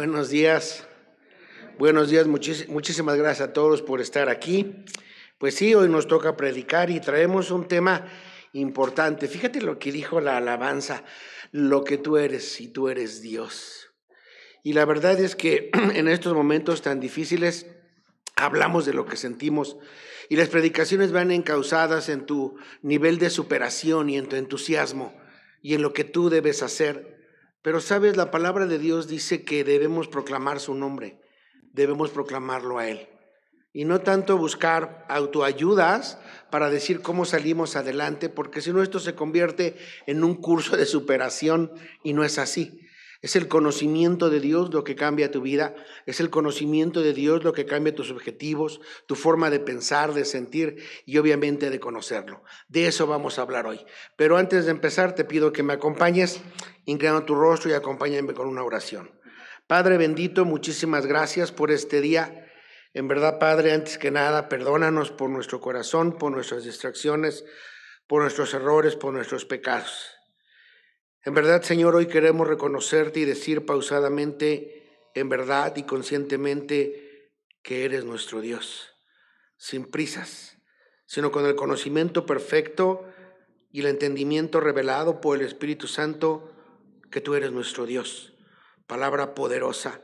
Buenos días, muchísimas gracias a todos por estar aquí. Pues sí, hoy nos toca predicar y traemos un tema importante. Fíjate lo que dijo la alabanza, lo que tú eres y tú eres Dios. Y la verdad es que en estos momentos tan difíciles hablamos de lo que sentimos y las predicaciones van encausadas en tu nivel de superación y en tu entusiasmo y en lo que tú debes hacer. Pero sabes, la palabra de Dios dice que debemos proclamar su nombre, debemos proclamarlo a Él. Y no tanto buscar autoayudas para decir cómo salimos adelante, porque si no esto se convierte en un curso de superación y no es así. Es el conocimiento de Dios lo que cambia tu vida, es el conocimiento de Dios lo que cambia tus objetivos, tu forma de pensar, de sentir y obviamente de conocerlo. De eso vamos a hablar hoy. Pero antes de empezar te pido que me acompañes, inclinando tu rostro y acompáñame con una oración. Padre bendito, muchísimas gracias por este día. En verdad, Padre, antes que nada, perdónanos por nuestro corazón, por nuestras distracciones, por nuestros errores, por nuestros pecados. En verdad, Señor, hoy queremos reconocerte y decir pausadamente, en verdad y conscientemente, que eres nuestro Dios, sin prisas, sino con el conocimiento perfecto y el entendimiento revelado por el Espíritu Santo, que tú eres nuestro Dios. Palabra poderosa,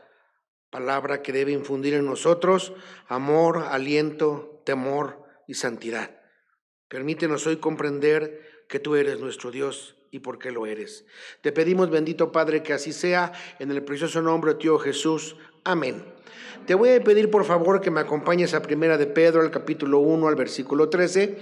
palabra que debe infundir en nosotros amor, aliento, temor y santidad. Permítenos hoy comprender que tú eres nuestro Dios y por qué lo eres. Te pedimos, bendito Padre, que así sea, en el precioso nombre de Tío Jesús. Amén. Te voy a pedir, por favor, que me acompañes a Primera de Pedro, al capítulo 1, al versículo 13.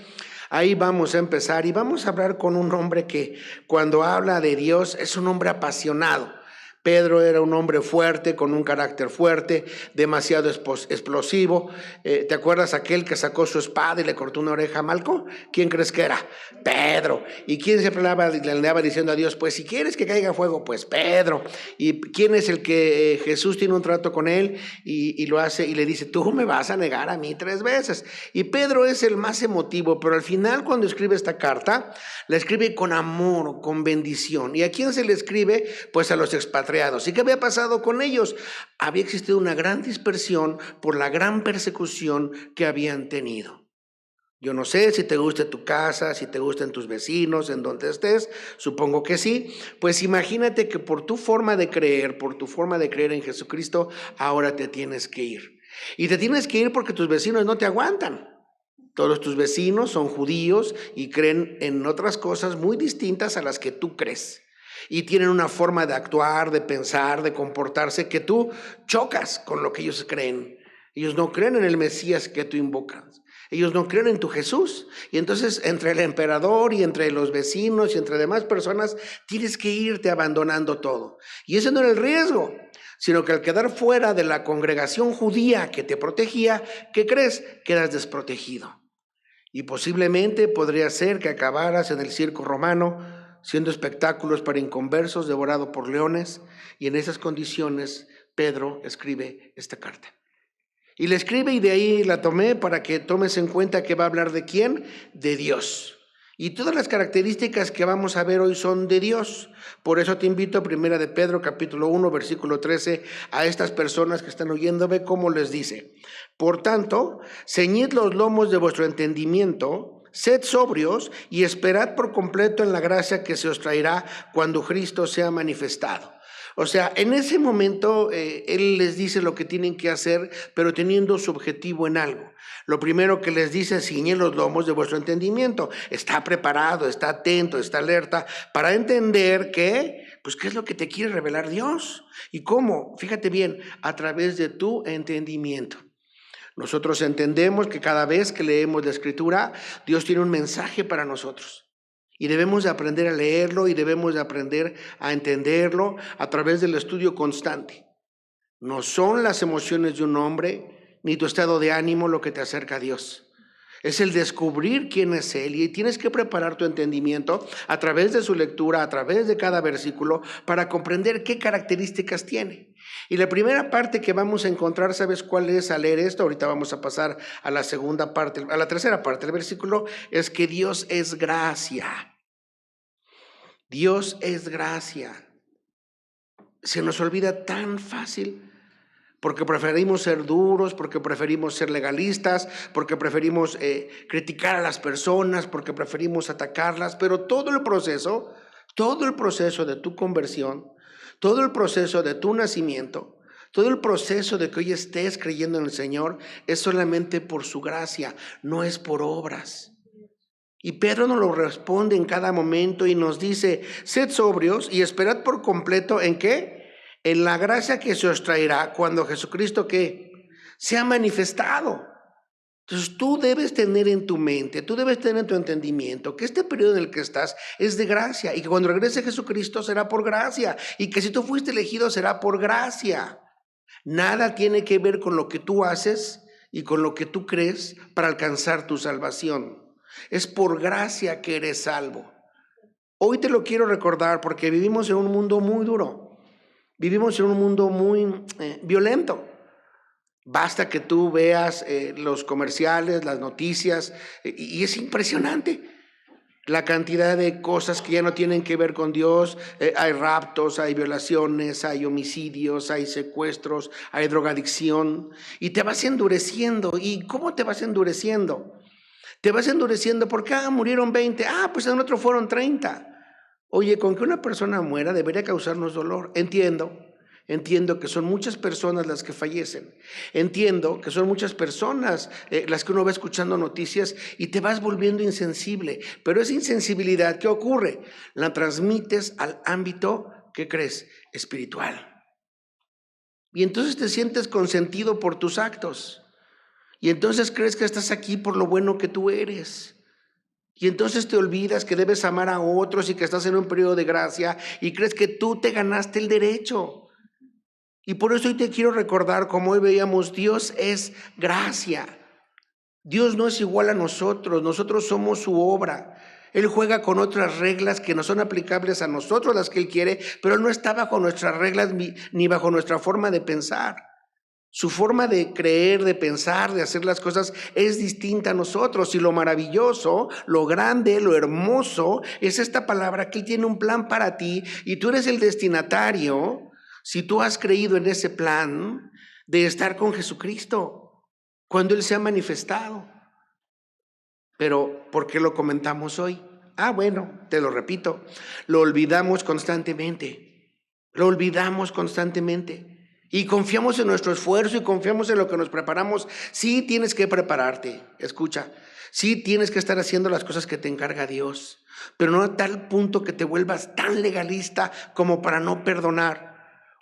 Ahí vamos a empezar y vamos a hablar con un hombre que cuando habla de Dios es un hombre apasionado. Pedro era un hombre fuerte, con un carácter fuerte, demasiado explosivo. ¿Te acuerdas aquel que sacó su espada y le cortó una oreja a Malco? ¿Quién crees que era? Pedro. ¿Y quién siempre le andaba diciendo a Dios? Pues si quieres que caiga fuego, pues Pedro. ¿Y quién es el que Jesús tiene un trato con él y lo hace y le dice, tú me vas a negar a mí 3 veces? Y Pedro es el más emotivo, pero al final cuando escribe esta carta, la escribe con amor, con bendición. ¿Y a quién se le escribe? Pues a los expatriados. ¿Y qué había pasado con ellos? Había existido una gran dispersión por la gran persecución que habían tenido. Yo no sé si te gusta tu casa, si te gustan tus vecinos, en donde estés, supongo que sí. Pues imagínate que por tu forma de creer en Jesucristo, ahora te tienes que ir. Y te tienes que ir porque tus vecinos no te aguantan. Todos tus vecinos son judíos y creen en otras cosas muy distintas a las que tú crees. Y tienen una forma de actuar, de pensar, de comportarse que tú chocas con lo que ellos creen. Ellos no creen en el Mesías que tú invocas. Ellos no creen en tu Jesús. Y entonces entre el emperador y entre los vecinos y entre demás personas tienes que irte abandonando todo. Y ese no era el riesgo, sino que al quedar fuera de la congregación judía que te protegía, ¿qué crees? Quedas desprotegido. Y posiblemente podría ser que acabaras en el circo romano, siendo espectáculos para inconversos, devorado por leones, y en esas condiciones Pedro escribe esta carta. Y la escribe y de ahí la tomé para que tomes en cuenta que va a hablar de ¿quién? De Dios. Y todas las características que vamos a ver hoy son de Dios. Por eso te invito a Primera de Pedro, capítulo 1, versículo 13, a estas personas que están oyendo, ve cómo les dice. Por tanto, ceñid los lomos de vuestro entendimiento, sed sobrios y esperad por completo en la gracia que se os traerá cuando Cristo sea manifestado. O sea, en ese momento Él les dice lo que tienen que hacer, pero teniendo su objetivo en algo. Lo primero que les dice, ciñed los lomos de vuestro entendimiento. Está preparado, está atento, está alerta para entender que, pues, ¿qué es lo que te quiere revelar Dios? ¿Y cómo? Fíjate bien, a través de tu entendimiento. Nosotros entendemos que cada vez que leemos la Escritura, Dios tiene un mensaje para nosotros. Y debemos de aprender a leerlo y debemos de aprender a entenderlo a través del estudio constante. No son las emociones de un hombre ni tu estado de ánimo lo que te acerca a Dios. Es el descubrir quién es Él y tienes que preparar tu entendimiento a través de su lectura, a través de cada versículo para comprender qué características tiene. Y la primera parte que vamos a encontrar, ¿sabes cuál es al leer esto? Ahorita vamos a pasar a la segunda parte, a la tercera parte del versículo, es que Dios es gracia. Dios es gracia. Se nos olvida tan fácil porque preferimos ser duros, porque preferimos ser legalistas, porque preferimos criticar a las personas, porque preferimos atacarlas, pero todo el proceso de tu conversión, todo el proceso de tu nacimiento, todo el proceso de que hoy estés creyendo en el Señor es solamente por su gracia, no es por obras. Y Pedro nos lo responde en cada momento y nos dice: sed sobrios y esperad por completo, ¿en qué? En la gracia que se os traerá cuando Jesucristo, ¿qué? Sea manifestado. Entonces tú debes tener en tu mente, tú debes tener en tu entendimiento que este periodo en el que estás es de gracia y que cuando regrese Jesucristo será por gracia y que si tú fuiste elegido será por gracia. Nada tiene que ver con lo que tú haces y con lo que tú crees para alcanzar tu salvación. Es por gracia que eres salvo. Hoy te lo quiero recordar porque vivimos en un mundo muy duro. Vivimos en un mundo muy violento. Basta que tú veas los comerciales, las noticias, y es impresionante la cantidad de cosas que ya no tienen que ver con Dios. Hay raptos, hay violaciones, hay homicidios, hay secuestros, hay drogadicción, y te vas endureciendo. ¿Y cómo te vas endureciendo? Te vas endureciendo porque murieron 20, pues en otro fueron 30. Oye, con que una persona muera debería causarnos dolor. Entiendo que son muchas personas las que fallecen. Entiendo que son muchas personas las que uno va escuchando noticias y te vas volviendo insensible. Pero esa insensibilidad, ¿qué ocurre? La transmites al ámbito, ¿qué crees? Espiritual. Y entonces te sientes consentido por tus actos. Y entonces crees que estás aquí por lo bueno que tú eres. Y entonces te olvidas que debes amar a otros y que estás en un periodo de gracia y crees que tú te ganaste el derecho. Y por eso hoy te quiero recordar, como hoy veíamos, Dios es gracia. Dios no es igual a nosotros somos su obra. Él juega con otras reglas que no son aplicables a nosotros, las que Él quiere, pero Él no está bajo nuestras reglas ni bajo nuestra forma de pensar. Su forma de creer, de pensar, de hacer las cosas es distinta a nosotros. Y lo maravilloso, lo grande, lo hermoso es esta palabra que Él tiene un plan para ti y tú eres el destinatario. Si tú has creído en ese plan de estar con Jesucristo cuando Él se ha manifestado. Pero, ¿por qué lo comentamos hoy? Bueno, te lo repito, lo olvidamos constantemente. Lo olvidamos constantemente. Y confiamos en nuestro esfuerzo y confiamos en lo que nos preparamos. Sí tienes que prepararte, escucha. Sí tienes que estar haciendo las cosas que te encarga Dios, pero no a tal punto que te vuelvas tan legalista como para no perdonar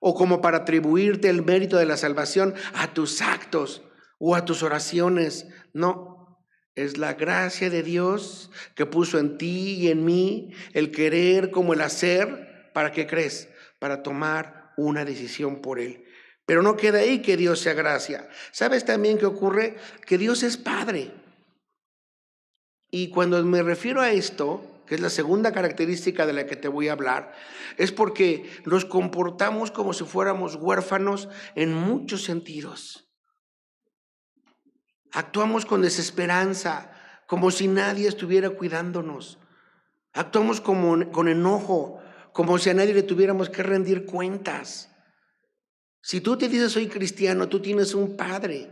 o como para atribuirte el mérito de la salvación a tus actos o a tus oraciones. No, es la gracia de Dios que puso en ti y en mí el querer como el hacer. ¿Para qué crees? Para tomar una decisión por Él. Pero no queda ahí que Dios sea gracia. ¿Sabes también qué ocurre? Que Dios es Padre. Y cuando me refiero a esto, que es la segunda característica de la que te voy a hablar, es porque nos comportamos como si fuéramos huérfanos en muchos sentidos. Actuamos con desesperanza, como si nadie estuviera cuidándonos. Actuamos con enojo, como si a nadie le tuviéramos que rendir cuentas. Si tú te dices soy cristiano, tú tienes un padre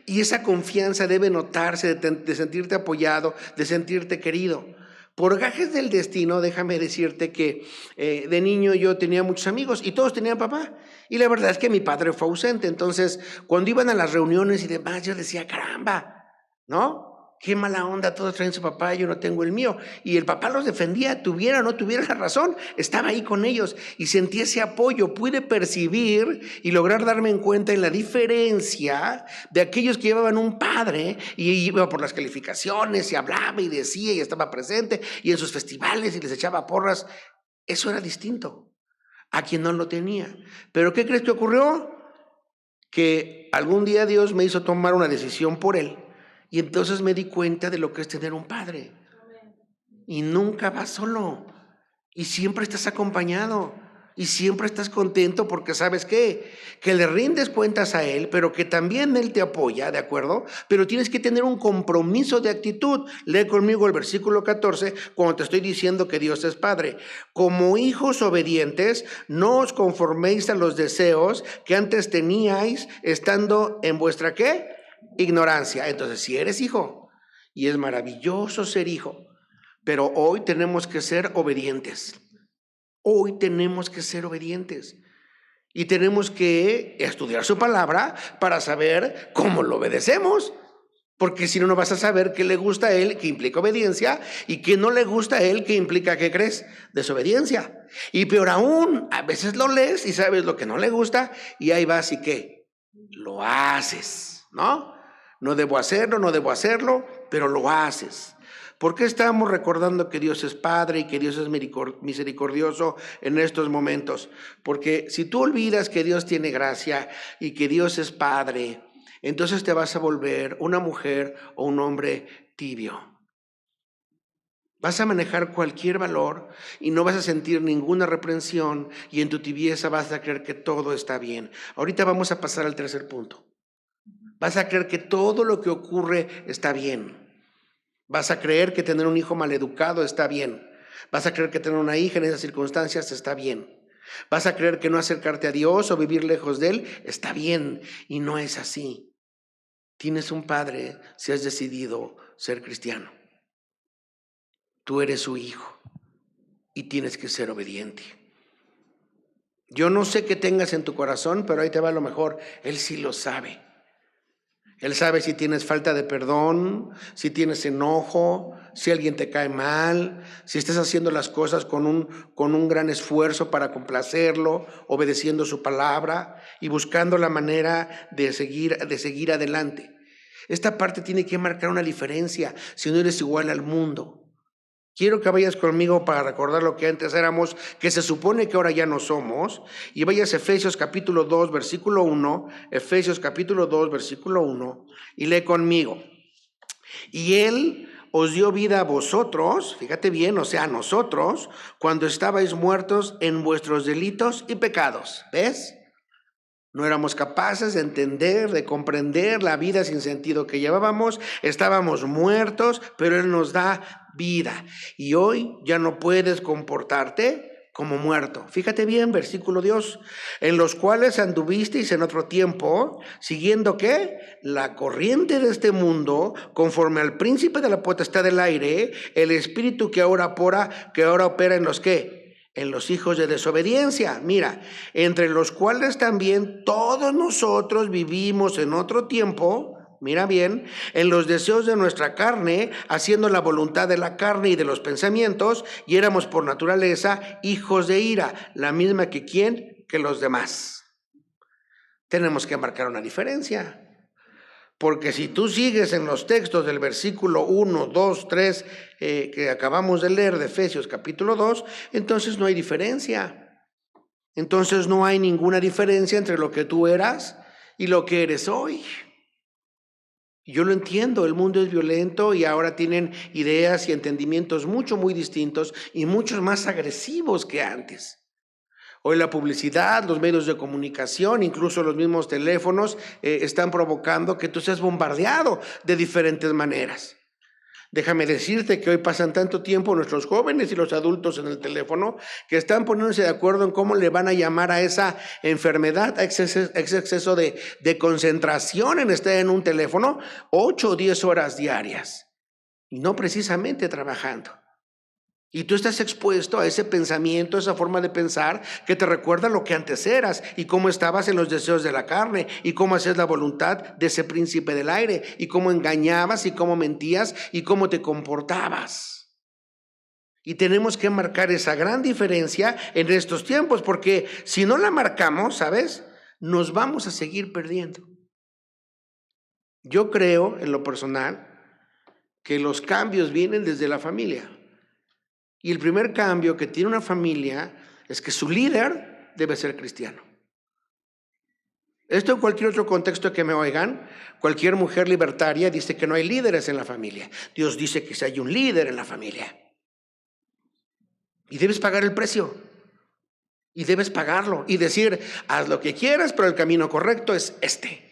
y esa confianza debe notarse de sentirte apoyado, de sentirte querido. Por gajes del destino, déjame decirte que de niño yo tenía muchos amigos y todos tenían papá. Y la verdad es que mi padre fue ausente. Entonces, cuando iban a las reuniones y demás, yo decía, caramba, ¿no? Qué mala onda, todos traen su papá, yo no tengo el mío. Y el papá los defendía, tuviera o no tuviera la razón, estaba ahí con ellos y sentí ese apoyo. Pude percibir y lograr darme en cuenta en la diferencia de aquellos que llevaban un padre y iba por las calificaciones y hablaba y decía y estaba presente y en sus festivales y les echaba porras. Eso era distinto a quien no lo tenía. ¿Pero qué crees que ocurrió? Que algún día Dios me hizo tomar una decisión por él. Y entonces me di cuenta de lo que es tener un padre. Y nunca vas solo. Y siempre estás acompañado. Y siempre estás contento porque sabes qué, que le rindes cuentas a Él, pero que también Él te apoya, ¿de acuerdo? Pero tienes que tener un compromiso de actitud. Lee conmigo el versículo 14 cuando te estoy diciendo que Dios es Padre. Como hijos obedientes, no os conforméis a los deseos que antes teníais estando en vuestra ¿qué? Ignorancia. Entonces, si eres hijo, y es maravilloso ser hijo, pero hoy tenemos que ser obedientes. Hoy tenemos que ser obedientes y tenemos que estudiar su palabra para saber cómo lo obedecemos, porque si no, no vas a saber qué le gusta a Él, que implica obediencia, y qué no le gusta a Él, que implica, ¿qué crees? Desobediencia. Y peor aún, a veces lo lees y sabes lo que no le gusta y ahí vas y ¿qué? Lo haces, ¿no? No debo hacerlo, pero lo haces. ¿Por qué estamos recordando que Dios es Padre y que Dios es misericordioso en estos momentos? Porque si tú olvidas que Dios tiene gracia y que Dios es Padre, entonces te vas a volver una mujer o un hombre tibio. Vas a manejar cualquier valor y no vas a sentir ninguna reprensión y en tu tibieza vas a creer que todo está bien. Ahorita vamos a pasar al tercer punto. Vas a creer que todo lo que ocurre está bien. Vas a creer que tener un hijo maleducado está bien. Vas a creer que tener una hija en esas circunstancias está bien. Vas a creer que no acercarte a Dios o vivir lejos de Él está bien. Y no es así. Tienes un padre si has decidido ser cristiano. Tú eres su hijo y tienes que ser obediente. Yo no sé qué tengas en tu corazón, pero ahí te va lo mejor. Él sí lo sabe. Él sabe si tienes falta de perdón, si tienes enojo, si alguien te cae mal, si estás haciendo las cosas con un gran esfuerzo para complacerlo, obedeciendo su palabra y buscando la manera de seguir adelante. Esta parte tiene que marcar una diferencia si no eres igual al mundo. Quiero que vayas conmigo para recordar lo que antes éramos, que se supone que ahora ya no somos, y vayas a Efesios capítulo 2, versículo 1, Efesios capítulo 2, versículo 1, y lee conmigo. Y Él os dio vida a vosotros, fíjate bien, o sea, a nosotros, cuando estabais muertos en vuestros delitos y pecados. ¿Ves? No éramos capaces de entender, de comprender la vida sin sentido que llevábamos. Estábamos muertos, pero Él nos da vida. Y hoy ya no puedes comportarte como muerto. Fíjate bien, versículo 2. En los cuales anduvisteis en otro tiempo, siguiendo ¿qué? La corriente de este mundo, conforme al príncipe de la potestad del aire, el espíritu que ahora opera en los ¿qué? En los hijos de desobediencia, mira, entre los cuales también todos nosotros vivimos en otro tiempo, mira bien, en los deseos de nuestra carne, haciendo la voluntad de la carne y de los pensamientos, y éramos por naturaleza hijos de ira, la misma que quién, que los demás. Tenemos que marcar una diferencia. Porque si tú sigues en los textos del versículo 1, 2, 3 que acabamos de leer de Efesios capítulo 2, entonces no hay diferencia. Entonces no hay ninguna diferencia entre lo que tú eras y lo que eres hoy. Yo lo entiendo, el mundo es violento y ahora tienen ideas y entendimientos muy distintos y muchos más agresivos que antes. Hoy la publicidad, los medios de comunicación, incluso los mismos teléfonos están provocando que tú seas bombardeado de diferentes maneras. Déjame decirte que hoy pasan tanto tiempo nuestros jóvenes y los adultos en el teléfono que están poniéndose de acuerdo en cómo le van a llamar a esa enfermedad, a ese exceso de concentración en estar en un teléfono 8 o 10 horas diarias y no precisamente trabajando. Y tú estás expuesto a ese pensamiento, esa forma de pensar que te recuerda lo que antes eras y cómo estabas en los deseos de la carne y cómo hacías la voluntad de ese príncipe del aire y cómo engañabas y cómo mentías y cómo te comportabas. Y tenemos que marcar esa gran diferencia en estos tiempos porque si no la marcamos, ¿sabes? Nos vamos a seguir perdiendo. Yo creo, en lo personal, que los cambios vienen desde la familia. Y el primer cambio que tiene una familia es que su líder debe ser cristiano. Esto en cualquier otro contexto que me oigan, cualquier mujer libertaria dice que no hay líderes en la familia. Dios dice que si hay un líder en la familia. Y debes pagar el precio. Y debes pagarlo y decir, haz lo que quieras, pero el camino correcto es este.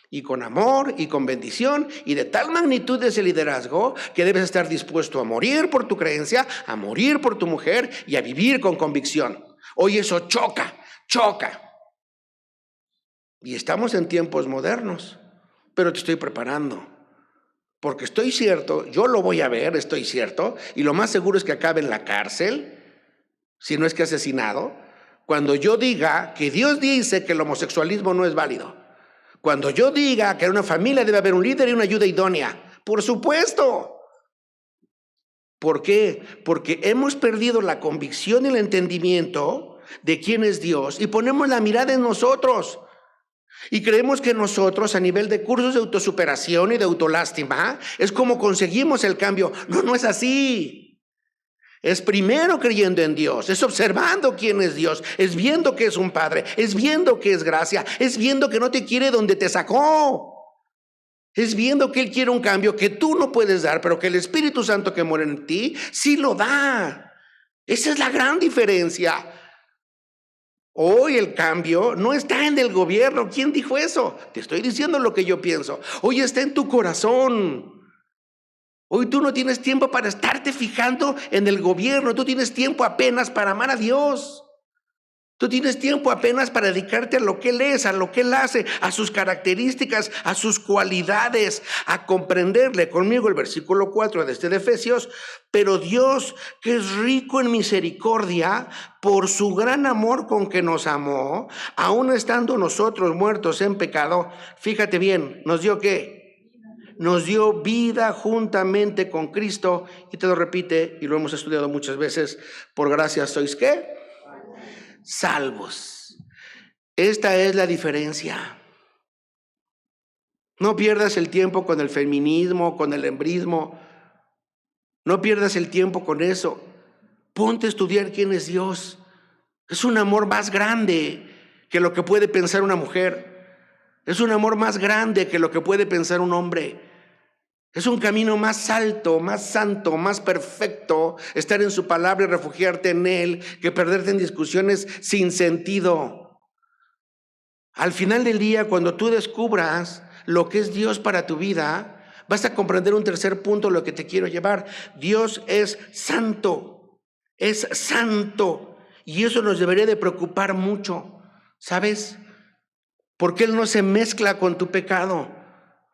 Y con amor y con bendición, y de tal magnitud de ese liderazgo que debes estar dispuesto a morir por tu creencia, a morir por tu mujer y a vivir con convicción. Hoy eso choca. Y estamos en tiempos modernos, pero te estoy preparando. Porque estoy cierto, yo lo voy a ver, estoy cierto, y lo más seguro es que acabe en la cárcel, si no es que asesinado, cuando yo diga que Dios dice que el homosexualismo no es válido. Cuando yo diga que en una familia debe haber un líder y una ayuda idónea. Por supuesto. ¿Por qué? Porque hemos perdido la convicción y el entendimiento de quién es Dios y ponemos la mirada en nosotros. Y creemos que nosotros, a nivel de cursos de autosuperación y de autolástima, es como conseguimos el cambio. No, no es así. Es primero creyendo en Dios, es observando quién es Dios, es viendo que es un Padre, es viendo que es gracia, es viendo que no te quiere donde te sacó, es viendo que Él quiere un cambio que tú no puedes dar, pero que el Espíritu Santo que mora en ti sí lo da. Esa es la gran diferencia. Hoy el cambio no está en el gobierno. ¿Quién dijo eso? Te estoy diciendo lo que yo pienso. Hoy está en tu corazón. Hoy tú no tienes tiempo para estarte fijando en el gobierno. Tú tienes tiempo apenas para amar a Dios. Tú tienes tiempo apenas para dedicarte a lo que Él es, a lo que Él hace, a sus características, a sus cualidades, a comprenderle. Conmigo el versículo 4 de Efesios. Pero Dios, que es rico en misericordia, por su gran amor con que nos amó, aun estando nosotros muertos en pecado, fíjate bien, ¿nos dio qué? Nos dio vida juntamente con Cristo, y te lo repite, y lo hemos estudiado muchas veces, por gracia sois ¿qué? Salvos. Esta es la diferencia. No pierdas el tiempo con el feminismo, con el hembrismo. No pierdas el tiempo con eso. Ponte a estudiar quién es Dios. Es un amor más grande que lo que puede pensar una mujer. Es un amor más grande que lo que puede pensar un hombre. Es un camino más alto, más santo, más perfecto estar en su palabra y refugiarte en Él que perderte en discusiones sin sentido. Al final del día, cuando tú descubras lo que es Dios para tu vida, vas a comprender un tercer punto, lo que te quiero llevar. Dios es santo, y eso nos debería de preocupar mucho, ¿sabes? Porque Él no se mezcla con tu pecado.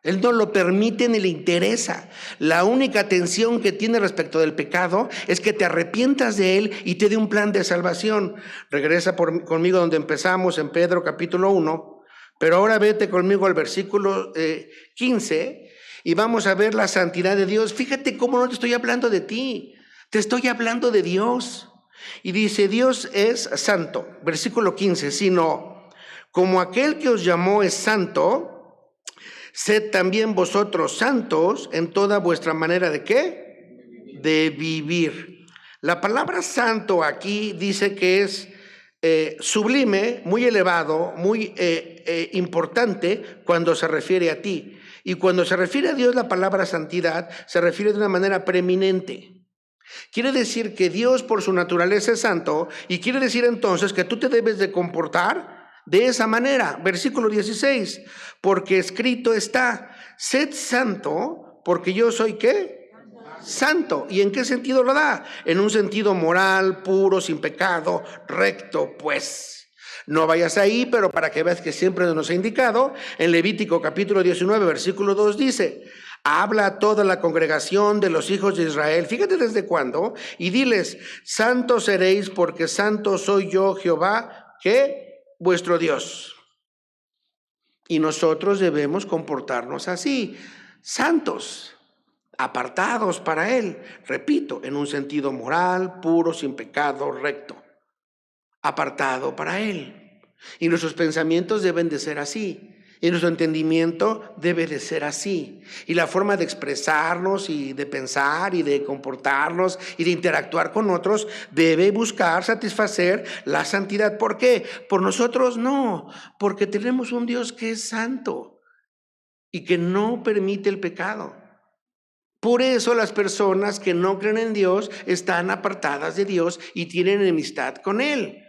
Él no lo permite ni le interesa. La única tensión que tiene respecto del pecado es que te arrepientas de él y te dé un plan de salvación. Regresa conmigo donde empezamos en Pedro capítulo 1, pero ahora vete conmigo al versículo 15 y vamos a ver la santidad de Dios. Fíjate cómo no te estoy hablando de ti, te estoy hablando de Dios. Y dice, Dios es santo, versículo 15, sino como aquel que os llamó es santo, sed también vosotros santos en toda vuestra manera de ¿qué? De vivir. La palabra santo aquí dice que es sublime, muy elevado, muy importante cuando se refiere a ti. Y cuando se refiere a Dios, la palabra santidad se refiere de una manera preeminente. Quiere decir que Dios por su naturaleza es santo y quiere decir entonces que tú te debes de comportar de esa manera. Versículo 16, porque escrito está, sed santo, porque yo soy ¿qué? Santo. ¿Y en qué sentido lo da? En un sentido moral, puro, sin pecado, recto, pues. No vayas ahí, pero para que veas que siempre nos ha indicado, en Levítico capítulo 19, versículo 2 dice, habla a toda la congregación de los hijos de Israel, fíjate desde cuándo, y diles, santos seréis porque santo soy yo Jehová, ¿qué? Vuestro Dios. Y nosotros debemos comportarnos así, santos, apartados para Él, repito, en un sentido moral, puro, sin pecado, recto, apartado para Él. Y nuestros pensamientos deben de ser así. Y nuestro entendimiento debe de ser así. Y la forma de expresarnos y de pensar y de comportarnos y de interactuar con otros debe buscar satisfacer la santidad. ¿Por qué? Por nosotros no, porque tenemos un Dios que es santo y que no permite el pecado. Por eso las personas que no creen en Dios están apartadas de Dios y tienen enemistad con Él.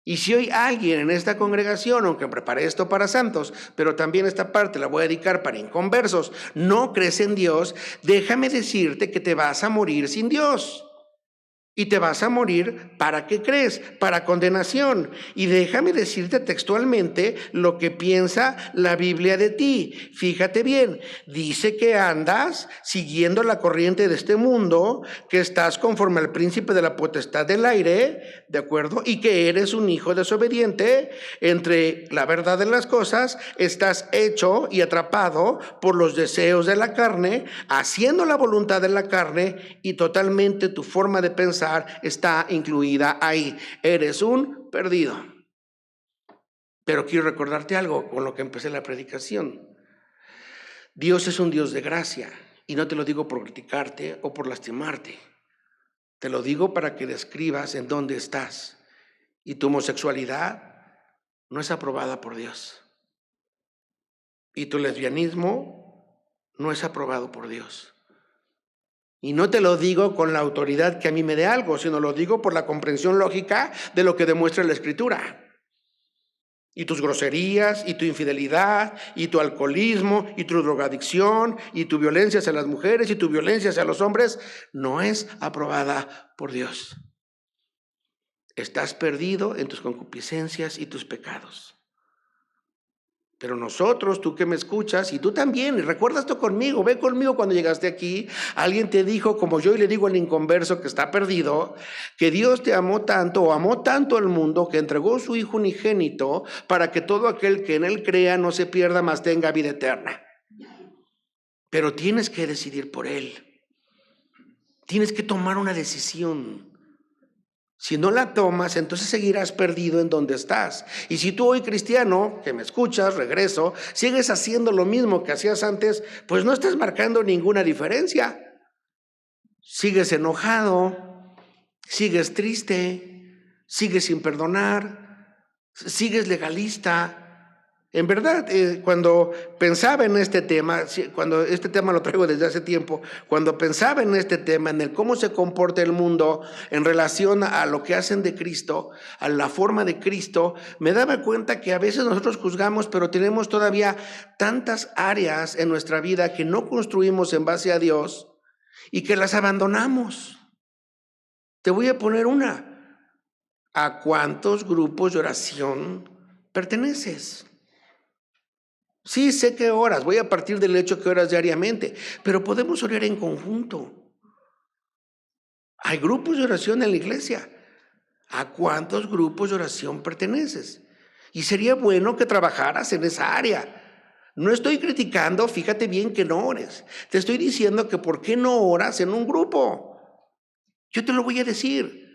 Y si hoy alguien en esta congregación, aunque preparé esto para santos, pero también esta parte la voy a dedicar para inconversos, no crees en Dios, déjame decirte que te vas a morir sin Dios. Y te vas a morir, ¿para qué crees? Para condenación. Y déjame decirte textualmente lo que piensa la Biblia de ti. Fíjate bien, dice que andas siguiendo la corriente de este mundo, que estás conforme al príncipe de la potestad del aire, ¿de acuerdo? Y que eres un hijo desobediente. Entre la verdad de las cosas, estás hecho y atrapado por los deseos de la carne, haciendo la voluntad de la carne, y totalmente tu forma de pensar está incluida ahí. Eres un perdido. Pero quiero recordarte algo con lo que empecé la predicación. Dios es un Dios de gracia, y no te lo digo por criticarte o por lastimarte. Te lo digo para que describas en dónde estás. Y tu homosexualidad no es aprobada por Dios. Y tu lesbianismo no es aprobado por Dios. Y no te lo digo con la autoridad que a mí me dé algo, sino lo digo por la comprensión lógica de lo que demuestra la Escritura. Y tus groserías, y tu infidelidad, y tu alcoholismo, y tu drogadicción, y tu violencia hacia las mujeres, y tu violencia hacia los hombres, no es aprobada por Dios. Estás perdido en tus concupiscencias y tus pecados. Pero nosotros, tú que me escuchas, y tú también, y recuerda esto conmigo, ve conmigo cuando llegaste aquí, alguien te dijo, como yo y le digo al inconverso que está perdido, que Dios te amó tanto, o amó tanto al mundo, que entregó su Hijo unigénito, para que todo aquel que en Él crea no se pierda, mas tenga vida eterna. Pero tienes que decidir por Él. Tienes que tomar una decisión. Si no la tomas, entonces seguirás perdido en donde estás. Y si tú hoy, cristiano, que me escuchas, regreso, sigues haciendo lo mismo que hacías antes, pues no estás marcando ninguna diferencia. Sigues enojado, sigues triste, sigues sin perdonar, sigues legalista. En verdad, cuando pensaba en este tema, cuando este tema lo traigo desde hace tiempo, cuando pensaba en este tema, en el cómo se comporta el mundo en relación a lo que hacen de Cristo, a la forma de Cristo, me daba cuenta que a veces nosotros juzgamos, pero tenemos todavía tantas áreas en nuestra vida que no construimos en base a Dios y que las abandonamos. Te voy a poner una. ¿A cuántos grupos de oración perteneces? Sí, sé que oras, voy a partir del hecho que oras diariamente, pero podemos orar en conjunto. Hay grupos de oración en la iglesia. ¿A cuántos grupos de oración perteneces? Y sería bueno que trabajaras en esa área. No estoy criticando, fíjate bien que no ores. Te estoy diciendo que ¿por qué no oras en un grupo? Yo te lo voy a decir.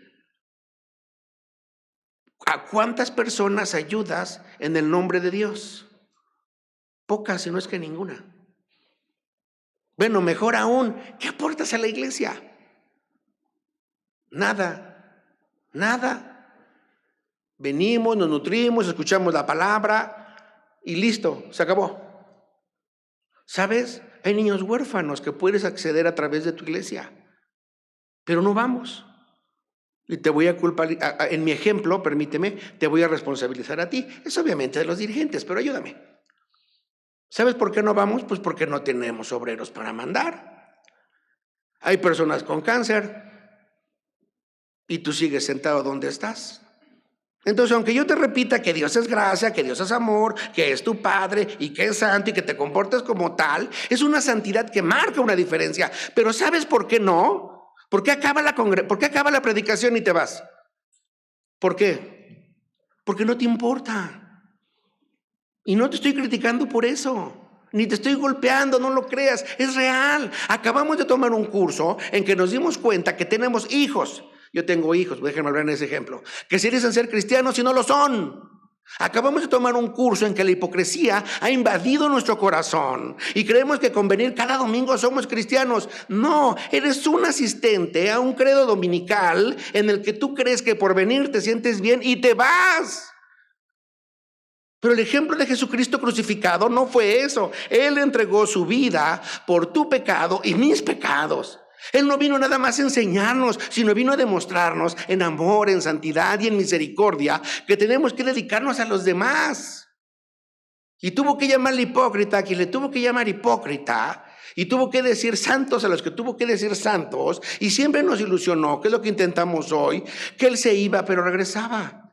¿A cuántas personas ayudas en el nombre de Dios? Pocas, si no es que ninguna. Bueno, mejor aún, ¿qué aportas a la iglesia? Nada, nada. Venimos, nos nutrimos, escuchamos la palabra y listo, se acabó. ¿Sabes? Hay niños huérfanos que puedes acceder a través de tu iglesia, pero no vamos. Y te voy a culpar, en mi ejemplo, permíteme, te voy a responsabilizar a ti. Es obviamente de los dirigentes, pero ayúdame. ¿Sabes por qué no vamos? Pues porque no tenemos obreros para mandar. Hay personas con cáncer y tú sigues sentado donde estás. Entonces, aunque yo te repita que Dios es gracia, que Dios es amor, que es tu Padre y que es santo y que te comportes como tal, es una santidad que marca una diferencia. Pero ¿sabes por qué no? ¿Por qué acaba la predicación y te vas? ¿Por qué? Porque no te importa. Y no te estoy criticando por eso, ni te estoy golpeando, no lo creas, es real. Acabamos de tomar un curso en que nos dimos cuenta que tenemos hijos. Yo tengo hijos, déjenme hablar en ese ejemplo, que se dicen ser cristianos y no lo son. Acabamos de tomar un curso en que la hipocresía ha invadido nuestro corazón y creemos que con venir cada domingo somos cristianos. No, eres un asistente a un credo dominical en el que tú crees que por venir te sientes bien y te vas. Pero el ejemplo de Jesucristo crucificado no fue eso. Él entregó su vida por tu pecado y mis pecados. Él no vino nada más a enseñarnos, sino vino a demostrarnos en amor, en santidad y en misericordia que tenemos que dedicarnos a los demás. Y tuvo que llamarle hipócrita a quien le tuvo que llamar hipócrita, y tuvo que decir santos a los que tuvo que decir santos, y siempre nos ilusionó, que es lo que intentamos hoy, que él se iba pero regresaba.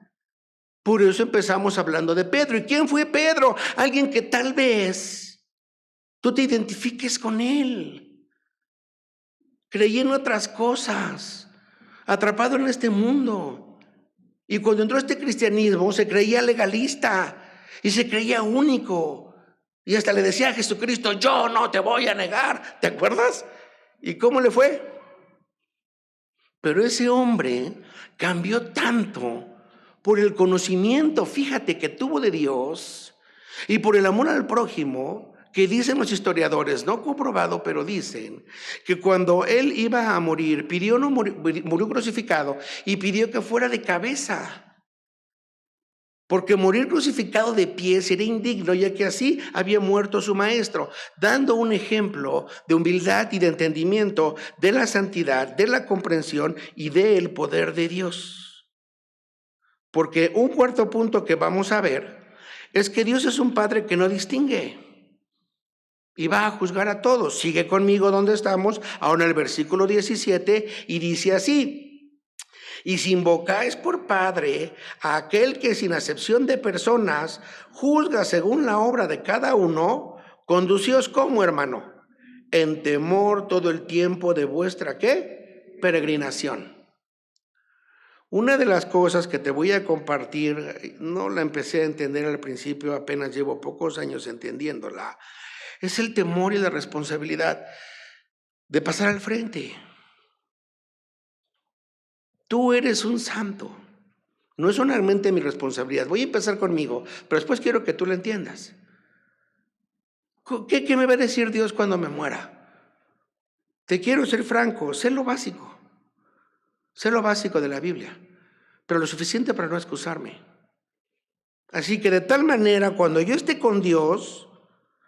Por eso empezamos hablando de Pedro. ¿Y quién fue Pedro? Alguien que tal vez tú te identifiques con él. Creí en otras cosas, atrapado en este mundo. Y cuando entró este cristianismo se creía legalista y se creía único. Y hasta le decía a Jesucristo, yo no te voy a negar. ¿Te acuerdas? ¿Y cómo le fue? Pero ese hombre cambió tanto por el conocimiento, fíjate, que tuvo de Dios y por el amor al prójimo, que dicen los historiadores, no comprobado, pero dicen que cuando él iba a morir, murió crucificado y pidió que fuera de cabeza. Porque morir crucificado de pie sería indigno, ya que así había muerto su maestro, dando un ejemplo de humildad y de entendimiento de la santidad, de la comprensión y del poder de Dios. Porque un cuarto punto que vamos a ver es que Dios es un Padre que no distingue y va a juzgar a todos. Sigue conmigo donde estamos, ahora en el versículo 17, y dice así: y si invocáis por Padre a aquel que sin acepción de personas juzga según la obra de cada uno, conducíos como, hermano, en temor todo el tiempo de vuestra, ¿qué? Peregrinación. Una de las cosas que te voy a compartir, no la empecé a entender al principio, apenas llevo pocos años entendiéndola, es el temor y la responsabilidad de pasar al frente. Tú eres un santo. No es solamente mi responsabilidad. Voy a empezar conmigo, pero después quiero que tú lo entiendas. ¿Qué me va a decir Dios cuando me muera? Te quiero ser franco, sé lo básico. Sé lo básico de la Biblia, pero lo suficiente para no excusarme. Así que de tal manera, cuando yo esté con Dios,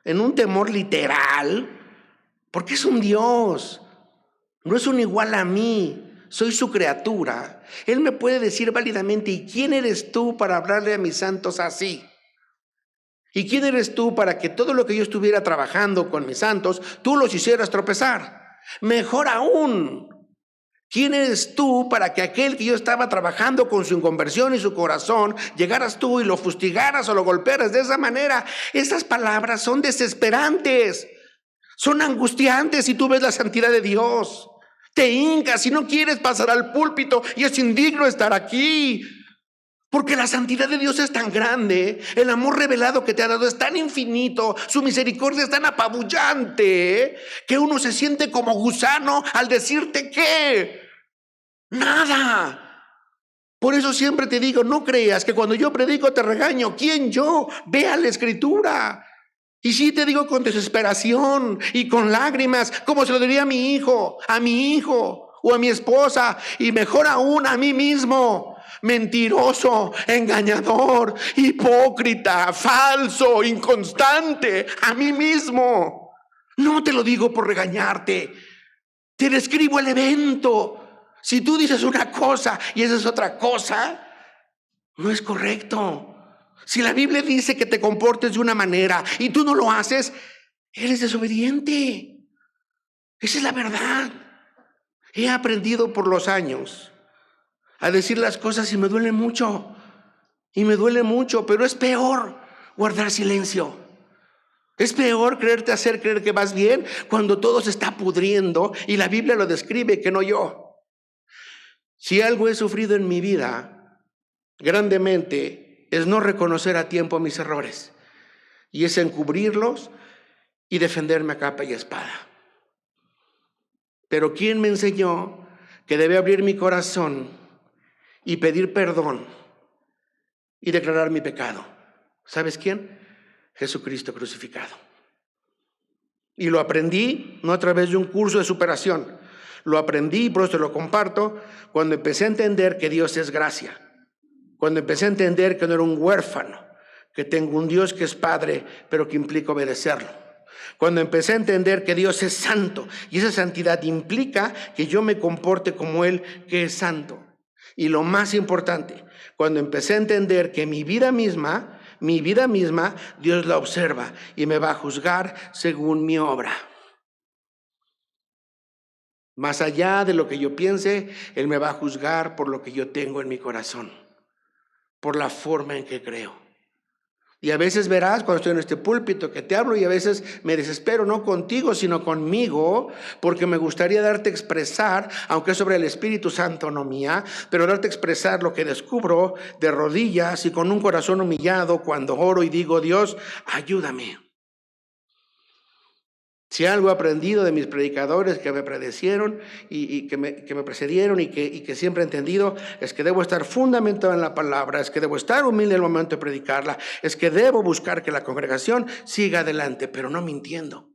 en un temor literal, porque es un Dios, no es un igual a mí, soy su criatura, Él me puede decir válidamente, ¿y quién eres tú para hablarle a mis santos así? ¿Y quién eres tú para que todo lo que yo estuviera trabajando con mis santos, tú los hicieras tropezar? Mejor aún, ¿quién eres tú para que aquel que yo estaba trabajando con su inconversión y su corazón, llegaras tú y lo fustigaras o lo golpearas de esa manera? Esas palabras son desesperantes, son angustiantes si tú ves la santidad de Dios. Te hincas y no quieres pasar al púlpito y es indigno estar aquí. Porque la santidad de Dios es tan grande, el amor revelado que te ha dado es tan infinito, su misericordia es tan apabullante, que uno se siente como gusano al decirte que nada. Por eso siempre te digo, no creas que cuando yo predico te regaño. ¿Quién yo? Ve a la Escritura. Y sí te digo con desesperación y con lágrimas, como se lo diría a mi hijo o a mi esposa, y mejor aún a mí mismo. Mentiroso, engañador, hipócrita, falso, inconstante, a mí mismo. No te lo digo por regañarte, te describo el evento. Si tú dices una cosa y esa es otra cosa, no es correcto. Si la Biblia dice que te comportes de una manera y tú no lo haces, eres desobediente. Esa es la verdad. He aprendido por los años a decir las cosas y me duele mucho. Pero es peor guardar silencio. Es peor hacer creer que vas bien cuando todo se está pudriendo y la Biblia lo describe, que no yo. Si algo he sufrido en mi vida grandemente, es no reconocer a tiempo mis errores, y es encubrirlos y defenderme a capa y espada. Pero ¿quién me enseñó que debe abrir mi corazón y pedir perdón y declarar mi pecado? ¿Sabes quién? Jesucristo crucificado. Y lo aprendí no a través de un curso de superación, lo aprendí, y por eso te lo comparto, cuando empecé a entender que Dios es gracia. Cuando empecé a entender que no era un huérfano, que tengo un Dios que es Padre, pero que implica obedecerlo. Cuando empecé a entender que Dios es santo y esa santidad implica que yo me comporte como Él, que es santo. Y lo más importante, cuando empecé a entender que mi vida misma, Dios la observa y me va a juzgar según mi obra. Más allá de lo que yo piense, Él me va a juzgar por lo que yo tengo en mi corazón, por la forma en que creo. Y a veces verás cuando estoy en este púlpito que te hablo y a veces me desespero, no contigo, sino conmigo, porque me gustaría darte a expresar, aunque es sobre el Espíritu Santo, no mía, pero darte a expresar lo que descubro de rodillas y con un corazón humillado cuando oro y digo, Dios, ayúdame. Si algo he aprendido de mis predicadores que me predecieron y que me precedieron y que siempre he entendido, es que debo estar fundamentado en la palabra, es que debo estar humilde en el momento de predicarla, es que debo buscar que la congregación siga adelante, pero no mintiendo,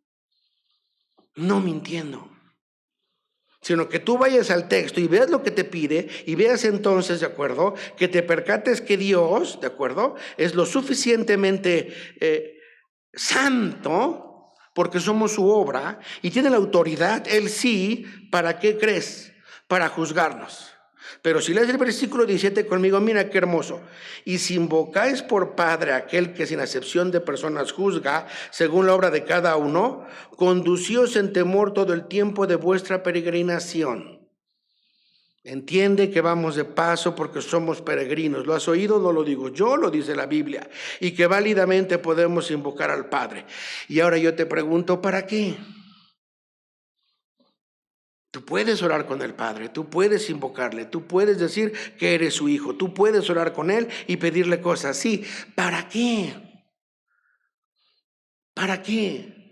sino que tú vayas al texto y veas lo que te pide y veas entonces, ¿de acuerdo? Que te percates que Dios, ¿de acuerdo? Es lo suficientemente santo, porque somos su obra, y tiene la autoridad, Él sí, ¿para qué crees? Para juzgarnos. Pero si lees el versículo 17 conmigo, mira qué hermoso. Y si invocáis por Padre a aquel que sin acepción de personas juzga, según la obra de cada uno, conducíos en temor todo el tiempo de vuestra peregrinación. Entiende que vamos de paso porque somos peregrinos. ¿Lo has oído? No lo digo yo, lo dice la Biblia. Y que válidamente podemos invocar al Padre. Y ahora yo te pregunto, ¿para qué? Tú puedes orar con el Padre, tú puedes invocarle, tú puedes decir que eres su hijo, tú puedes orar con Él y pedirle cosas. Sí, ¿para qué? ¿Para qué?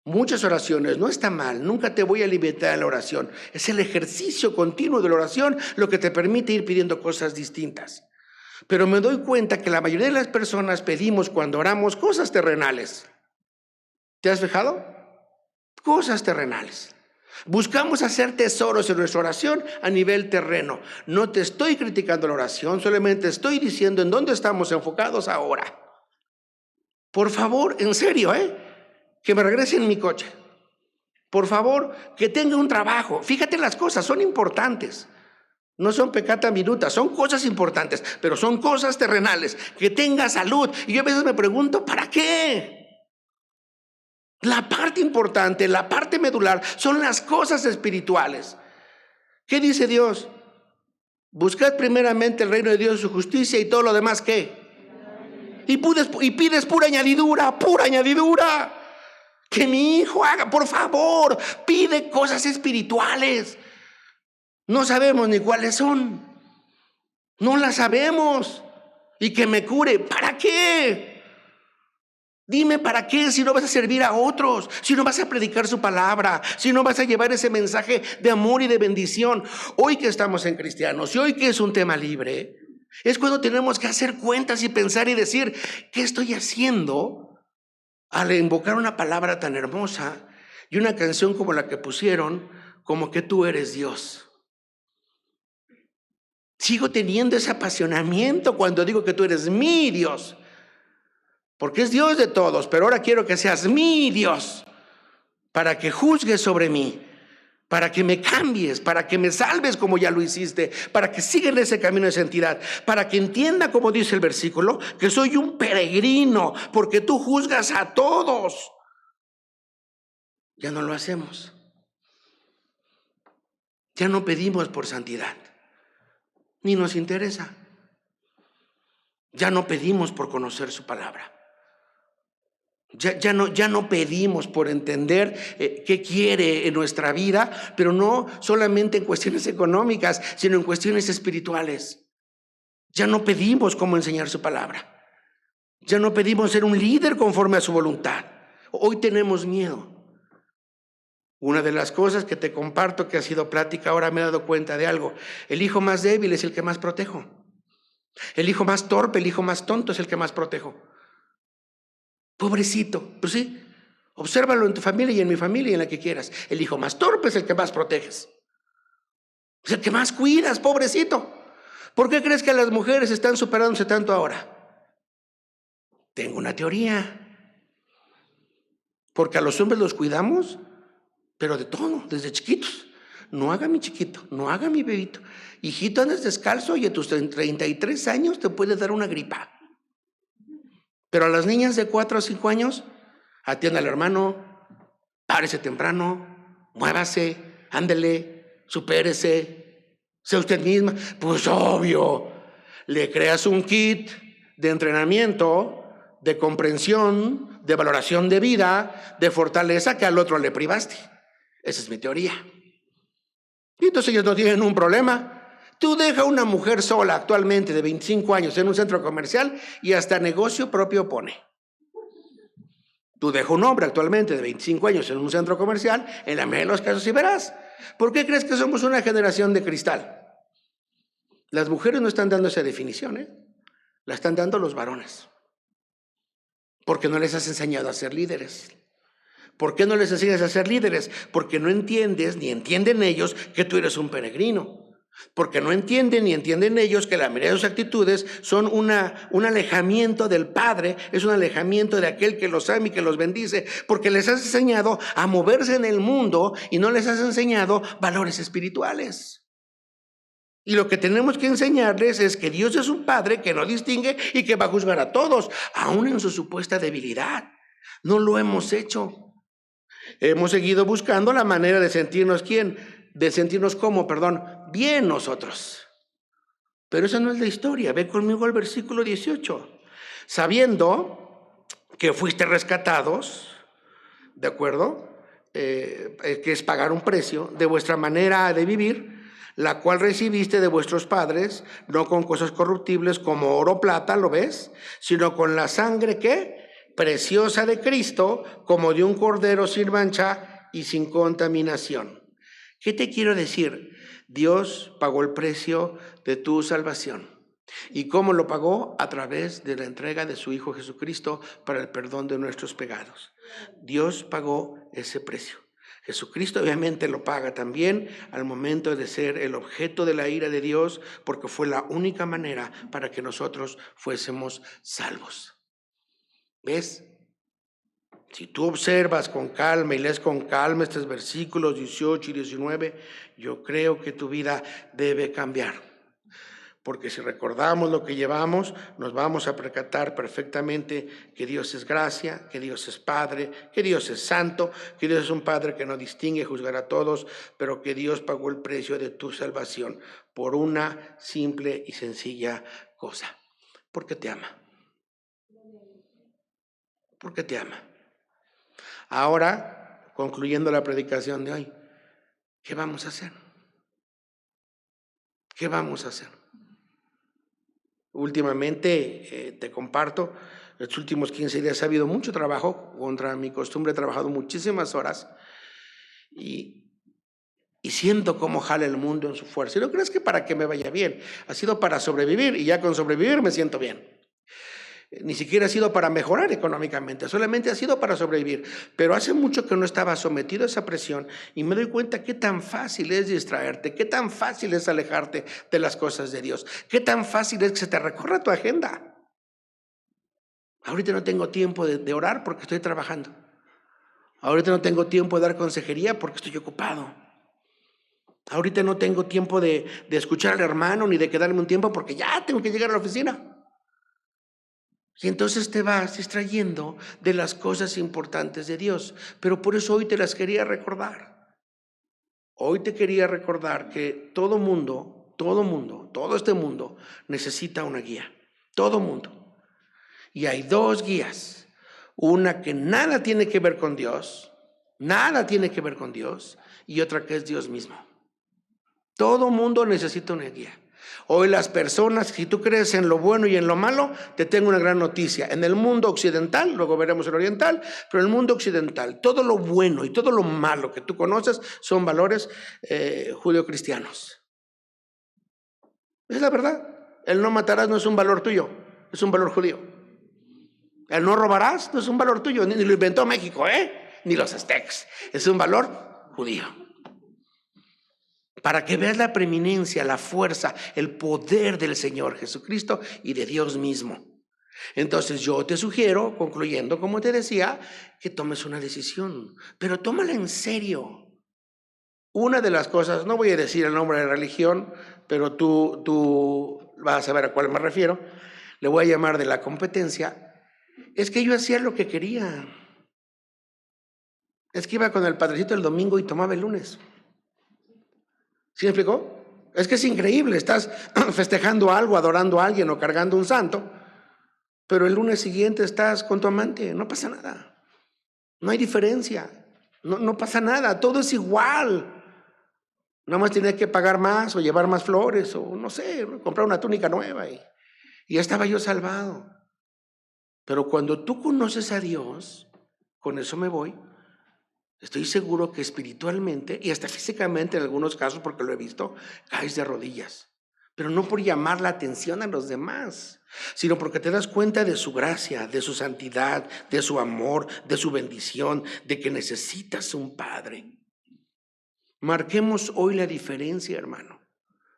Muchas oraciones, no está mal, nunca te voy a limitar en la oración. Es el ejercicio continuo de la oración lo que te permite ir pidiendo cosas distintas. Pero me doy cuenta que la mayoría de las personas pedimos cuando oramos cosas terrenales. ¿Te has fijado? Cosas terrenales. Buscamos hacer tesoros en nuestra oración a nivel terreno. No te estoy criticando la oración, solamente estoy diciendo en dónde estamos enfocados ahora. Por favor, en serio, que me regresen mi coche. Por favor, que tenga un trabajo. Fíjate, las cosas son importantes. No son peccata minuta, son cosas importantes, pero son cosas terrenales. Que tenga salud. Y yo a veces me pregunto, ¿para qué? La parte importante, la parte medular, son las cosas espirituales. ¿Qué dice Dios? Buscad primeramente el reino de Dios y su justicia y todo lo demás, ¿qué? Y pides pura añadidura, pura añadidura. Que mi hijo haga, por favor, pide cosas espirituales. No sabemos ni cuáles son. No las sabemos. Y que me cure, ¿para qué? Dime para qué, si no vas a servir a otros, si no vas a predicar su palabra, si no vas a llevar ese mensaje de amor y de bendición. Hoy que estamos en cristianos y hoy que es un tema libre, es cuando tenemos que hacer cuentas y pensar y decir, ¿qué estoy haciendo al invocar una palabra tan hermosa y una canción como la que pusieron, como que tú eres Dios? Sigo teniendo ese apasionamiento cuando digo que tú eres mi Dios, porque es Dios de todos, pero ahora quiero que seas mi Dios, para que juzgues sobre mí, para que me cambies, para que me salves como ya lo hiciste, para que siga en ese camino de santidad, para que entienda, como dice el versículo, que soy un peregrino, porque tú juzgas a todos. Ya no lo hacemos. Ya no pedimos por santidad, ni nos interesa. Ya no pedimos por conocer su palabra. Ya no pedimos por entender qué quiere en nuestra vida, pero no solamente en cuestiones económicas, sino en cuestiones espirituales. Ya no pedimos cómo enseñar su palabra. Ya no pedimos ser un líder conforme a su voluntad. Hoy tenemos miedo. Una de las cosas que te comparto que ha sido plática, ahora me he dado cuenta de algo. El hijo más débil es el que más protejo. El hijo más torpe, el hijo más tonto es el que más protejo. Pobrecito, pues sí, obsérvalo en tu familia y en mi familia y en la que quieras. El hijo más torpe es el que más proteges. Es el que más cuidas, pobrecito. ¿Por qué crees que las mujeres están superándose tanto ahora? Tengo una teoría. Porque a los hombres los cuidamos, pero de todo, desde chiquitos. No haga mi chiquito, no haga mi bebito. Hijito, andas descalzo y a tus 33 años te puede dar una gripa. Pero a las niñas de 4 o 5 años, atienda al hermano, párese temprano, muévase, ándele, supérese, sea usted misma. Pues obvio, le creas un kit de entrenamiento, de comprensión, de valoración de vida, de fortaleza que al otro le privaste. Esa es mi teoría. Y entonces ellos no tienen un problema. Tú deja a una mujer sola actualmente de 25 años en un centro comercial y hasta negocio propio pone. Tú deja a un hombre actualmente de 25 años en un centro comercial, en la mayoría de los casos y verás. ¿Por qué crees que somos una generación de cristal? Las mujeres no están dando esa definición, la están dando los varones. Porque no les has enseñado a ser líderes. ¿Por qué no les enseñas a ser líderes? Porque no entiendes ni entienden ellos que tú eres un peregrino. Porque no entienden ni entienden ellos que la mayoría de sus actitudes son un alejamiento del Padre, es un alejamiento de aquel que los ama y que los bendice, porque les has enseñado a moverse en el mundo y no les has enseñado valores espirituales. Y lo que tenemos que enseñarles es que Dios es un Padre que no distingue y que va a juzgar a todos, aún en su supuesta debilidad. No lo hemos hecho. Hemos seguido buscando la manera de sentirnos bien nosotros. Pero esa no es la historia. Ve conmigo al versículo 18. Sabiendo que fuiste rescatados, ¿de acuerdo? Que es pagar un precio de vuestra manera de vivir, la cual recibiste de vuestros padres, no con cosas corruptibles como oro o plata, ¿lo ves? Sino con la sangre, ¿qué? Preciosa de Cristo, como de un cordero sin mancha y sin contaminación. ¿Qué te quiero decir? Dios pagó el precio de tu salvación. ¿Y cómo lo pagó? A través de la entrega de su Hijo Jesucristo para el perdón de nuestros pecados. Dios pagó ese precio. Jesucristo obviamente lo paga también al momento de ser el objeto de la ira de Dios, porque fue la única manera para que nosotros fuésemos salvos. ¿Ves? Si tú observas con calma y lees con calma estos versículos 18 y 19, yo creo que tu vida debe cambiar. Porque si recordamos lo que llevamos, nos vamos a percatar perfectamente que Dios es gracia, que Dios es Padre, que Dios es santo, que Dios es un Padre que no distingue, juzgará a todos, pero que Dios pagó el precio de tu salvación por una simple y sencilla cosa. Porque te ama. Porque te ama. Ahora, concluyendo la predicación de hoy, ¿qué vamos a hacer? ¿Qué vamos a hacer? Últimamente, te comparto, los últimos 15 días ha habido mucho trabajo, contra mi costumbre he trabajado muchísimas horas y siento cómo jala el mundo en su fuerza. Y no crees que para que me vaya bien, ha sido para sobrevivir y ya con sobrevivir me siento bien. Ni siquiera ha sido para mejorar económicamente, solamente ha sido para sobrevivir. Pero hace mucho que no estaba sometido a esa presión y me doy cuenta qué tan fácil es distraerte, qué tan fácil es alejarte de las cosas de Dios, qué tan fácil es que se te recorra tu agenda. Ahorita no tengo tiempo de orar porque estoy trabajando. Ahorita no tengo tiempo de dar consejería porque estoy ocupado. Ahorita no tengo tiempo de escuchar al hermano ni de quedarme un tiempo porque ya tengo que llegar a la oficina. Y entonces te vas distrayendo de las cosas importantes de Dios. Pero por eso hoy te las quería recordar. Hoy te quería recordar que todo este mundo necesita una guía. Todo mundo. Y hay dos guías. Una que nada tiene que ver con Dios, y otra que es Dios mismo. Todo mundo necesita una guía. Hoy las personas, si tú crees en lo bueno y en lo malo, te tengo una gran noticia. En el mundo occidental, luego veremos el oriental, pero en el mundo occidental, todo lo bueno y todo lo malo que tú conoces son valores judeocristianos. Es la verdad. El no matarás no es un valor tuyo, es un valor judío. El no robarás no es un valor tuyo, ni lo inventó México, ni los aztecas. Es un valor judío. Para que veas la preeminencia, la fuerza, el poder del Señor Jesucristo y de Dios mismo. Entonces yo te sugiero, concluyendo, como te decía, que tomes una decisión, pero tómala en serio. Una de las cosas, no voy a decir el nombre de la religión, pero tú vas a saber a cuál me refiero, le voy a llamar de la competencia, es que yo hacía lo que quería. Es que iba con el padrecito el domingo y tomaba el lunes. ¿Sí me explicó? Es que es increíble, estás festejando algo, adorando a alguien o cargando un santo, pero el lunes siguiente estás con tu amante, no pasa nada. No hay diferencia, no pasa nada, todo es igual. Nada más tienes que pagar más o llevar más flores o no sé, comprar una túnica nueva y ya estaba yo salvado. Pero cuando tú conoces a Dios, con eso me voy, estoy seguro que espiritualmente y hasta físicamente en algunos casos, porque lo he visto, caes de rodillas. Pero no por llamar la atención a los demás, sino porque te das cuenta de su gracia, de su santidad, de su amor, de su bendición, de que necesitas un Padre. Marquemos hoy la diferencia, hermano.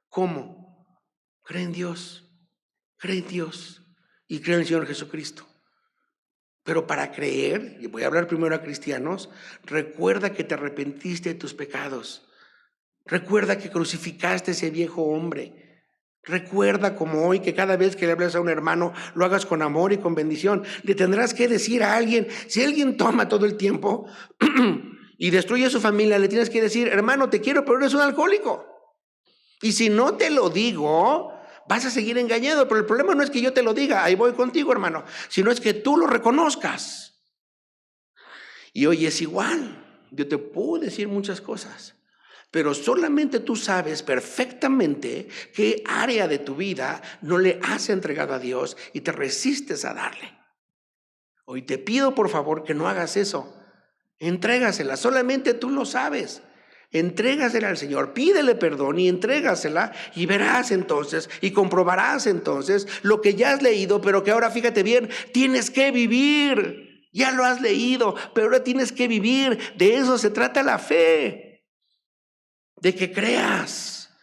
¿Cómo? Cree en Dios, cree en Dios y cree en el Señor Jesucristo. Pero para creer, y voy a hablar primero a cristianos, recuerda que te arrepentiste de tus pecados. Recuerda que crucificaste a ese viejo hombre. Recuerda como hoy que cada vez que le hables a un hermano lo hagas con amor y con bendición. Le tendrás que decir a alguien, si alguien toma todo el tiempo y destruye a su familia, le tienes que decir, hermano, te quiero, pero eres un alcohólico. Y si no te lo digo, vas a seguir engañado. Pero el problema no es que yo te lo diga, ahí voy contigo, hermano, sino es que tú lo reconozcas. Y hoy es igual. Yo te puedo decir muchas cosas, pero solamente tú sabes perfectamente qué área de tu vida no le has entregado a Dios y te resistes a darle. Hoy te pido por favor que no hagas eso. Entrégasela, solamente tú lo sabes. Entrégasela al Señor, pídele perdón y entrégasela y verás entonces y comprobarás entonces lo que ya has leído, pero que ahora fíjate bien, tienes que vivir. Ya lo has leído, pero ahora tienes que vivir. De eso se trata la fe. De que creas,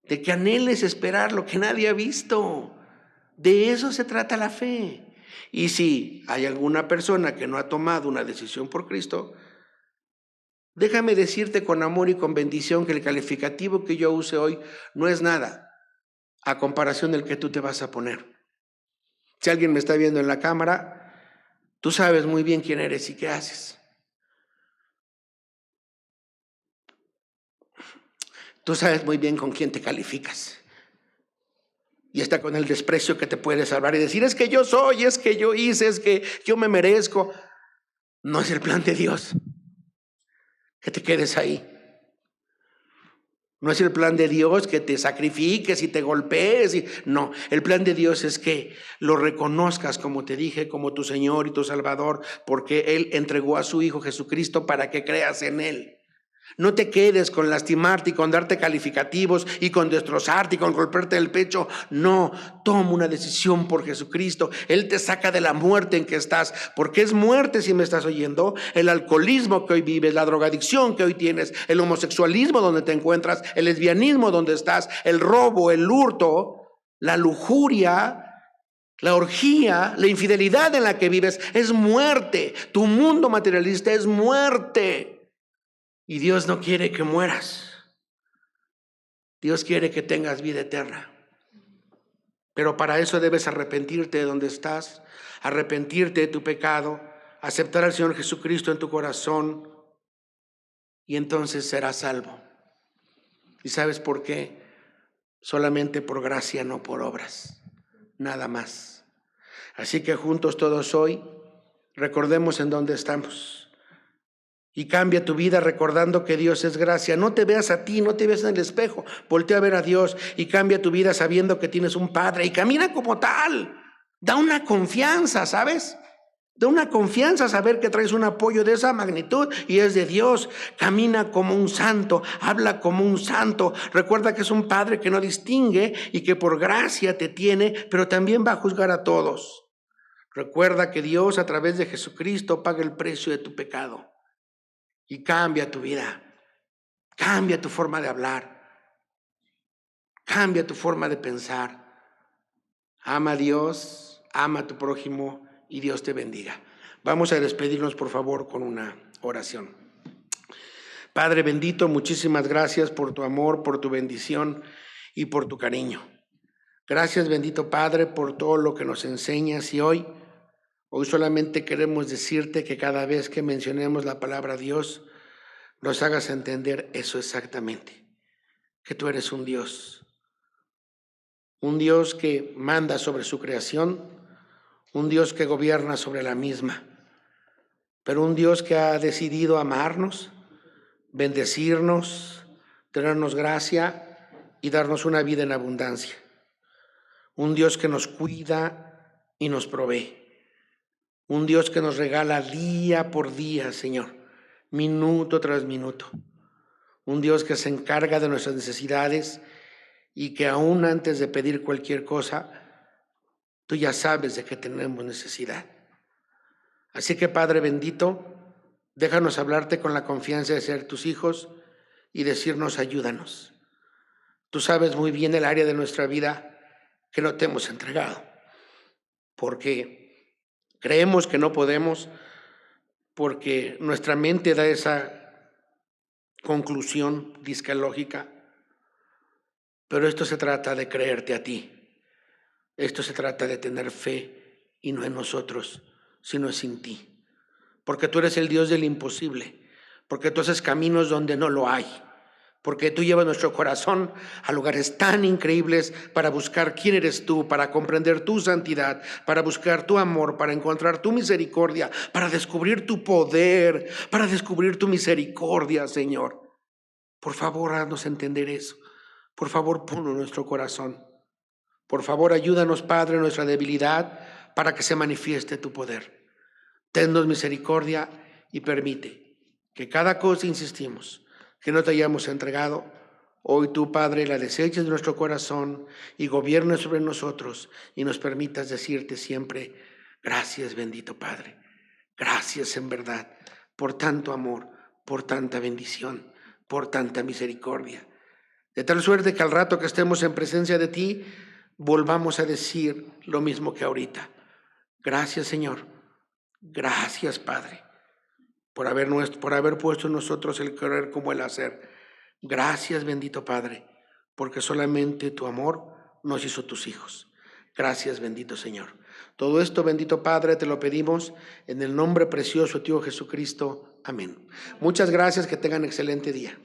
de que anheles esperar lo que nadie ha visto. De eso se trata la fe. Y si hay alguna persona que no ha tomado una decisión por Cristo, déjame decirte con amor y con bendición que el calificativo que yo use hoy no es nada a comparación del que tú te vas a poner. Si alguien me está viendo en la cámara, tú sabes muy bien quién eres y qué haces. Tú sabes muy bien con quién te calificas. Y está con el desprecio que te puede salvar y decir, es que yo soy, es que yo hice, es que yo me merezco. No es el plan de Dios que te quedes ahí. No es el plan de Dios que te sacrifiques y te golpees. No, el plan de Dios es que lo reconozcas, como te dije, como tu Señor y tu Salvador, porque Él entregó a su Hijo Jesucristo para que creas en Él. No te quedes con lastimarte y con darte calificativos y con destrozarte y con golpearte el pecho. No, toma una decisión por Jesucristo. Él te saca de la muerte en que estás, porque es muerte, si me estás oyendo, el alcoholismo que hoy vives, la drogadicción que hoy tienes, el homosexualismo donde te encuentras, el lesbianismo donde estás, el robo, el hurto, la lujuria, la orgía, la infidelidad en la que vives, es muerte. Tu mundo materialista es muerte. Y Dios no quiere que mueras. Dios quiere que tengas vida eterna. Pero para eso debes arrepentirte de donde estás, arrepentirte de tu pecado, aceptar al Señor Jesucristo en tu corazón y entonces serás salvo. ¿Y sabes por qué? Solamente por gracia, no por obras. Nada más. Así que juntos todos hoy recordemos en dónde estamos. Y cambia tu vida recordando que Dios es gracia. No te veas a ti, no te veas en el espejo. Voltea a ver a Dios y cambia tu vida sabiendo que tienes un Padre. Y camina como tal. Da una confianza, ¿sabes? Da una confianza saber que traes un apoyo de esa magnitud y es de Dios. Camina como un santo, habla como un santo. Recuerda que es un Padre que no distingue y que por gracia te tiene, pero también va a juzgar a todos. Recuerda que Dios a través de Jesucristo paga el precio de tu pecado. Y cambia tu vida, cambia tu forma de hablar, cambia tu forma de pensar. Ama a Dios, ama a tu prójimo y Dios te bendiga. Vamos a despedirnos, por favor, con una oración. Padre bendito, muchísimas gracias por tu amor, por tu bendición y por tu cariño. Gracias, bendito Padre, por todo lo que nos enseñas y hoy solamente queremos decirte que cada vez que mencionemos la palabra Dios, nos hagas entender eso exactamente, que tú eres un Dios que manda sobre su creación, un Dios que gobierna sobre la misma, pero un Dios que ha decidido amarnos, bendecirnos, tenernos gracia y darnos una vida en abundancia. Un Dios que nos cuida y nos provee. Un Dios que nos regala día por día, Señor, minuto tras minuto. Un Dios que se encarga de nuestras necesidades y que aún antes de pedir cualquier cosa, tú ya sabes de qué tenemos necesidad. Así que, Padre bendito, déjanos hablarte con la confianza de ser tus hijos y decirnos ayúdanos. Tú sabes muy bien el área de nuestra vida que no te hemos entregado, porque creemos que no podemos, porque nuestra mente da esa conclusión discalógica, pero esto se trata de creerte a ti. Esto se trata de tener fe y no en nosotros, sino sin ti. Porque tú eres el Dios del imposible, porque tú haces caminos donde no lo hay, porque tú llevas nuestro corazón a lugares tan increíbles para buscar quién eres tú, para comprender tu santidad, para buscar tu amor, para encontrar tu misericordia, para descubrir tu poder, para descubrir tu misericordia, Señor. Por favor, haznos entender eso. Por favor, ponlo en nuestro corazón. Por favor, ayúdanos, Padre, en nuestra debilidad para que se manifieste tu poder. Tennos misericordia y permite que cada cosa, insistimos, que no te hayamos entregado, hoy tú, Padre, la deseches de nuestro corazón y gobiernes sobre nosotros y nos permitas decirte siempre, gracias, bendito Padre, gracias en verdad por tanto amor, por tanta bendición, por tanta misericordia. De tal suerte que al rato que estemos en presencia de ti, volvamos a decir lo mismo que ahorita. Gracias, Señor. Gracias, Padre, por haber puesto en nosotros el querer como el hacer. Gracias, bendito Padre, porque solamente tu amor nos hizo tus hijos. Gracias, bendito Señor. Todo esto, bendito Padre, te lo pedimos en el nombre precioso de tu Hijo Jesucristo. Amén. Muchas gracias, que tengan excelente día.